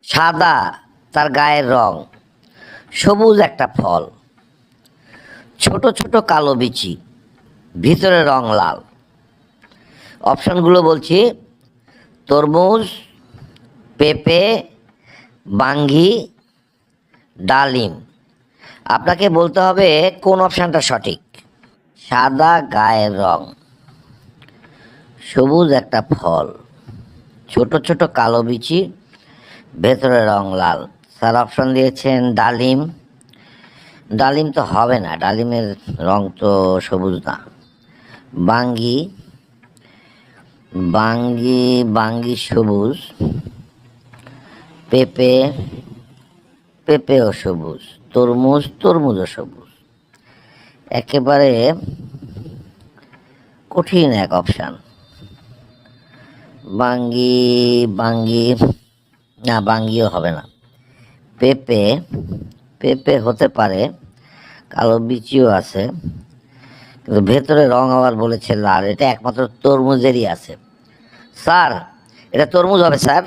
সাদা তার গায়ের রং, সবুজ একটা ফল, ছোট ছোট কালো বিচি, ভিতরে রং লাল। অপশানগুলো বলছি: তরমুজ, পেঁপে, বাঙ্গি, ডালিম। আপনাকে বলতে হবে কোন অপশানটা সঠিক। সাদা গায়ের রং, সবুজ একটা ফল, ছোট ছোট কালো বিচি, ভেতরে রং লাল। স্যার অপশন দিয়েছেন ডালিম। ডালিম তো হবে না, ডালিমের রং তো সবুজ না। বাঙ্গি, বাঙ্গি বাঙ্গি সবুজ। পেঁপে, পেঁপেও সবুজ। তরমুজ, তরমুজও সবুজ। একেবারে কঠিন এক অপশান। বাঙ্গি, বাঙ্গি না, বাঙ্গিও হবে না। পেঁপে, পেঁপে হতে পারে, কালো বিচিও আছে, কিন্তু ভেতরে রং আবার বলেছে লাল। এটা একমাত্র তরমুজেরই আছে। স্যার, এটা তরমুজ হবে স্যার?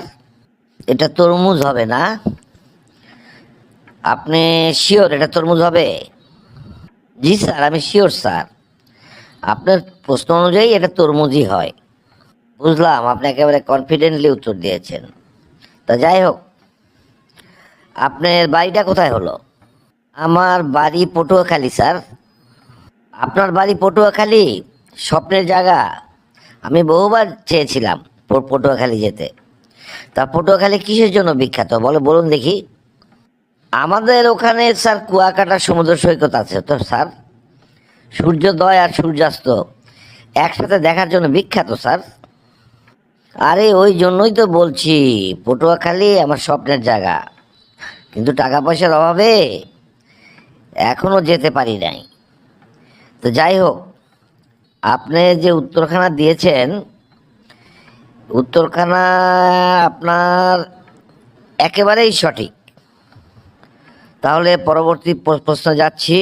এটা তরমুজ হবে না? আপনি শিওর এটা তরমুজ হবে? জি স্যার, আমি শিওর স্যার। আপনার প্রশ্ন অনুযায়ী এটা তরমুজই হয়। বুঝলাম, আপনি একেবারে কনফিডেন্টলি উত্তর দিয়েছেন। তা যাই হোক, আপনার বাড়িটা কোথায় হলো? আমার বাড়ি পটুয়াখালী স্যার। আপনার বাড়ি পটুয়াখালী? স্বপ্নের জায়গা। আমি বহুবার চেয়েছিলাম পটুয়াখালী যেতে। তা পটুয়াখালী কিসের জন্য বিখ্যাত বলুন দেখি। আমাদের ওখানে স্যার কুয়াকাটা সমুদ্র সৈকত আছে তো স্যার। সূর্যোদয় আর সূর্যাস্ত একসাথে দেখার জন্য বিখ্যাত স্যার। আরে ওই জন্যই তো বলছি পটুয়াখালী আমার স্বপ্নের জায়গা, কিন্তু টাকা পয়সার অভাবে এখনও যেতে পারি নাই। তো যাই হোক, আপনি যে উত্তরখানা দিয়েছেন, উত্তরখানা আপনার একেবারেই সঠিক। তাহলে পরবর্তী প্রশ্ন যাচ্ছি,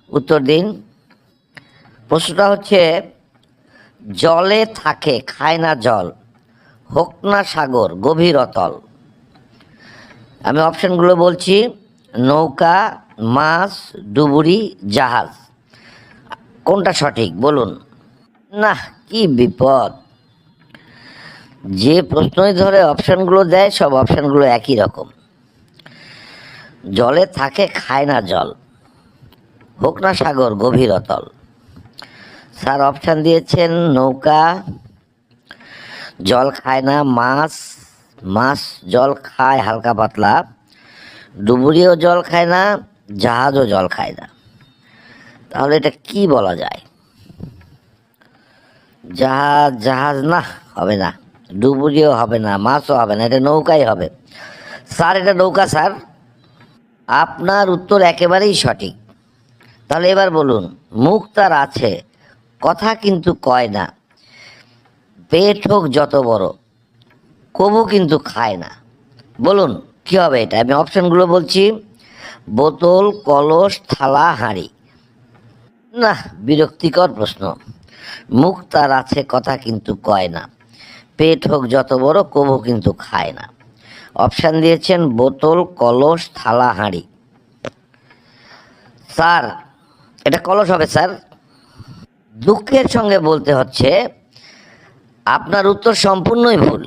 উত্তর দিন। প্রশ্নটা হচ্ছে, জলে থাকে খায় না জল, হোক না সাগর গভীর অতল। আমি অপশানগুলো বলছি: নৌকা, মাছ, ডুবুরি, জাহাজ। কোনটা সঠিক বলুন? না, কি বিপদ! যে প্রশ্নই ধরে অপশানগুলো দেয়, সব অপশানগুলো একই রকম। জলে থাকে খায় না জল, হোক না সাগর গভীর অতল। স্যার অপশান দিয়েছেন নৌকা, জল খায় না। মাছ, মাছ জল খায় হালকা পাতলা। ডুবুরিও জল খায় না, জাহাজও জল খায় না। তাহলে এটা কি বলা যায়? জাহাজ, জাহাজ না, হবে না। ডুবুরিও হবে না, মাছও হবে না, এটা নৌকাই হবে। স্যার এটা নৌকা স্যার। আপনার উত্তর একেবারেই সঠিক। তাহলে এবার বলুন, মুখ তার আছে, কথা কিন্তু কয় না, পেট হোক যত বড়, কবু কিন্তু খায় না। বলুন কি হবে এটা? আমি অপশানগুলো বলছি: বোতল, কলস, থালা, হাঁড়ি। না, বিরক্তিকর প্রশ্ন। মুখ তার আছে, কথা কিন্তু কয় না, পেট হোক যত বড়, কবু কিন্তু খায় না। অপশান দিয়েছেন বোতল, কলস, থালা, হাঁড়ি। স্যার এটা কলস হবে স্যার। দুঃখের সঙ্গে বলতে হচ্ছে আপনার উত্তর সম্পূর্ণই ভুল।